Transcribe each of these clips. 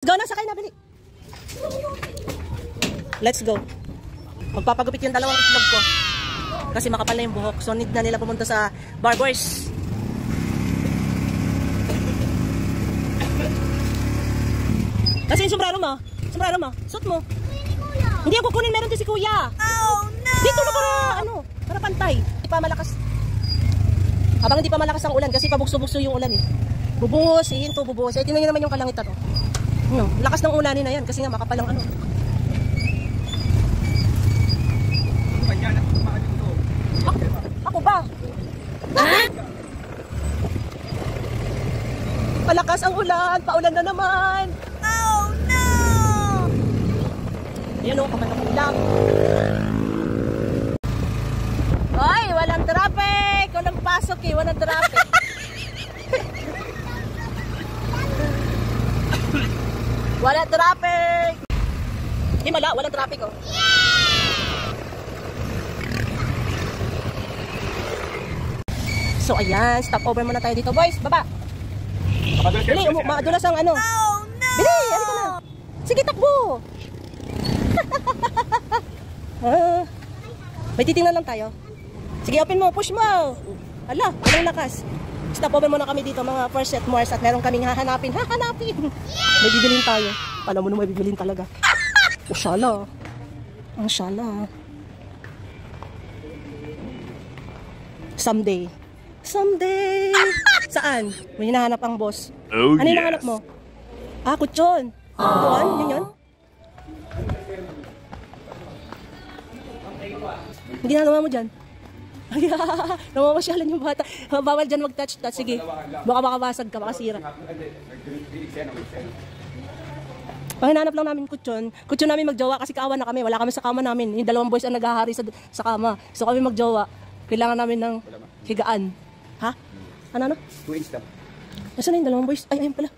Go na, sakay na, bili. Let's go. Magpapagupit yung dalawang itlog ko. Kasi makapal na yung buhok. So need na nila pumunta sa barbers. Kasi yung sombrero mo. Sombrero mo. Suot mo. Hindi ako kukunin. Meron din si kuya. Oh no! Dito na para pantay. Hindi pa malakas. Habang hindi pa malakas ang ulan. Kasi pabukso-bukso yung ulan eh. Bubuhos, ihinto, bubuhos. Eh, tingnan nyo naman yung kalangitan. No, lakas ng ulanin na yan. Kasi nga makapalang ano. Ako ba? Malakas ang ulan. Paulan na naman. Oh no! Ayan o, kapal ng ulan. Ay, walang traffic. Walang pasok eh, walang traffic. Walang traffic. Hindi walang traffic oh. So ayan, stop over muna tayo dito boys, baba. Bili, madulas ang ano. Oh no! Bili, halika na. Sige, takbo. May titingnan lang tayo. Sige, open mo, push mo. Ala, walang lakas. Stop over muna kami dito, mga first set Mars, at meron kaming hahanapin. May bibilin tayo. Alam mo na may bibilin talaga. O shala. Ang shala. Someday. Saan? May hinahanap ang boss. Oh, ano yung hinahanap mo? Ah, kutsyon. Kutsyon? Yun? Hindi na naman mo dyan. Ay, namamasyalan yung bata. Bawal dyan mag-touch. Sige. Baka makabasag ka, makasira. Pahinanap lang namin kutsyon. Kutsyon namin magjowa kasi kaawa na kami. Wala kami sa kama namin. Yung dalawang boys ang naghahari sa kama. So kami magjowa. Kailangan namin ng higaan. Ha? Ano? 2 inch daw. Nasaan na yung dalawang boys? Ay, ayun pala.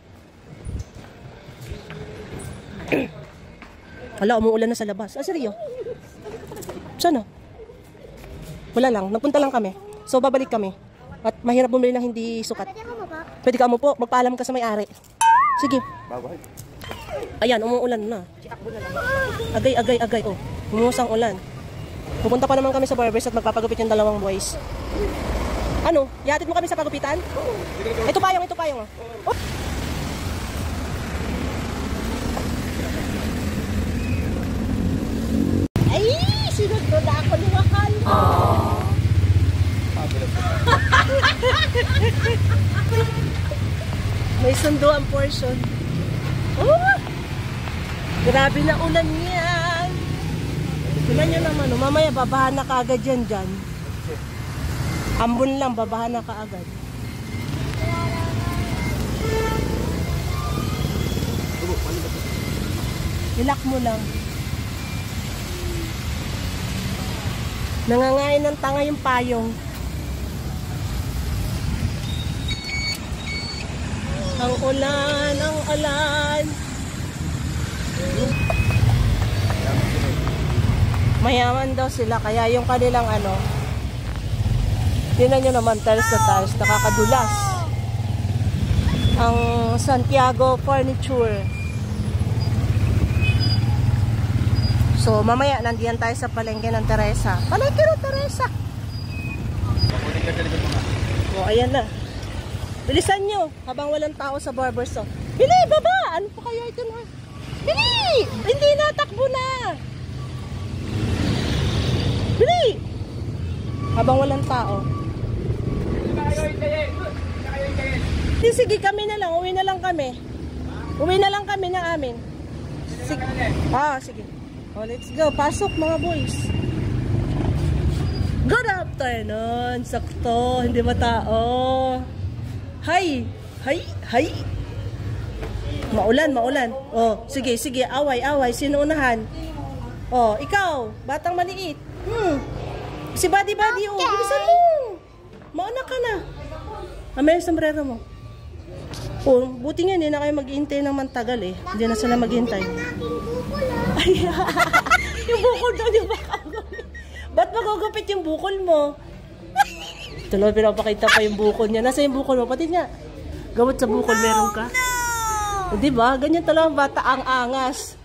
Wala, umuulan na sa labas. Ah, seryo? Saan na? Wala lang, nagpunta lang kami. So babalik kami. At mahirap bumili ng hindi sukat. Pwede ka mo po, magpaalam ka sa may-ari. Sige. Ayan, umuulan na. Agay. Oh. Umusang ulan. Pupunta pa naman kami sa barbers at magpapagupit yung dalawang boys. Ano? Ihatid mo kami sa pagupitan? Ito payong. Oh. Ay, sinunod na ako ni Mahal. May sundo ang portion. Oh! Grabe na ulan yan. Tignan nyo naman, mamaya babahan na kaagad yan dyan. Ambon lang, babahan na kaagad. Ilak mo lang. Nangangain ng tanga yung payong. Ang ulan. Mayaman daw sila, kaya yung kanilang ano, tingnan nyo naman, tiles na tiles, nakakadulas. Ang Santiago Furniture. So, mamaya, nandiyan tayo sa palengke ng Teresa. Palengke ng Teresa! O, ayan na. Bilisan nyo, habang walang tao sa barber shop. Bili, baba! Ano pa kaya ito na? Bili! Hindi na, takbo na! Bili! Habang walang tao. Sige, kami na lang. Uwi na lang kami. Uwi na lang kami ng amin. Sige. Sige. Oh, let's go. Pasok mga boys. Good afternoon. Sakto. Hindi ba tao? Hi. Maulan. Oh, sige. Away. Sino unahan? Oh, ikaw. Batang maliit. Si Buddy. Oh, bilisan mo. Mauna ka na. May sombrero mo. Oh, buti nga hindi na kayo mag-iintay ng mantagal eh. Hindi na sila maghintay. Ay, yung bukol daw, yung bakal. Ba't magugupit yung bukol mo? Tuloy, pinapakita pa yung bukol niya. Nasa yung bukol mo? Pati niya. Gamot sa bukol, meron ka? Di ba? Ganyan talaga ang bata, ang angas.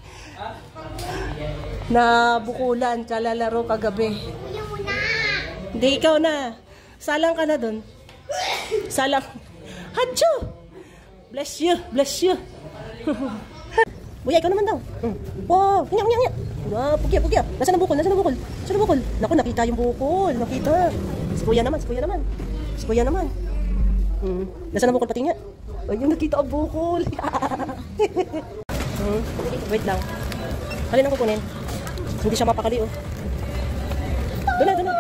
Na bukulan, kalalaro kagabi. Hindi, ikaw na. Salang ka na dun. Salang. Hacho! Bless you, bless you. Buya, ikaw naman daw. Wow, nga. Pugya. Nasaan ang bukol? Naku, nakita yung bukol. Nakita. Si kuya naman. Nasaan ang bukol pati nga? Ay, yung nakita ang bukol. Wait lang. Halin ang kukunin. Hindi siya mapakali, oh. Doon na.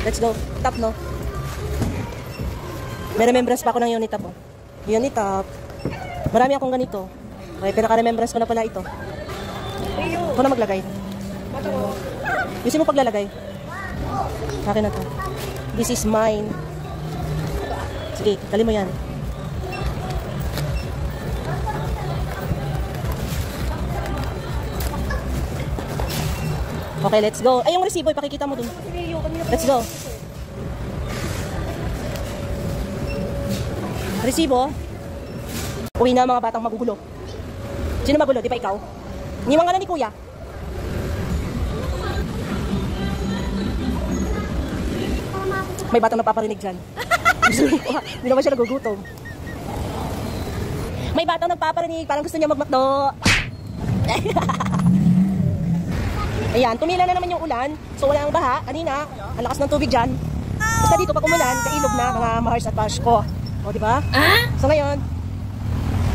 Let's go. Top, no? May remembrance pa ako ng Unitop, oh. Unitop. Marami akong ganito. Okay, pinaka-remembrance ko na pala ito. Ako na maglagay. Gusto mo paglalagay? Akin na to. This is mine. Sige, dali mo yan. Okay, let's go. Ay, yung resibo, ipakikita mo dun. Let's go. Resibo. Uwi na mga batang magugulo. Sino magulo? Di ba ikaw? Iniwan ka na ni kuya. May batang napaparinig dyan. Hindi naman siya nagugutom. May batang nagpaparinig. Parang gusto niya magmakdo. Ayan, tumila na naman yung ulan. So wala ang baha. Kanina, ang lakas ng tubig dyan. Basta dito pag umulan, kailog na mga Mars at Pasko. O, di ba? So ngayon,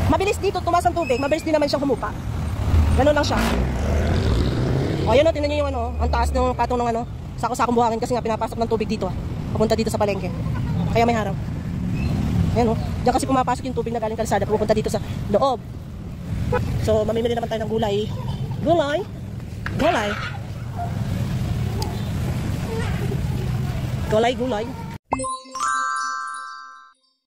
mabilis dito tumaas ang tubig. Mabilis din naman siyang humupa. Ganun lang siya. O, yun o, tingnan nyo yung ang taas ng patong ng sako-sakong buhangin kasi nga pinapasok ng tubig dito. Papunta dito sa palengke. Kaya may harang. Ayan o. Diyan kasi pumapasok yung tubig na galing kalsada. Pupunta dito sa loob. So, mamimili naman tayo ng gulay. Gulay.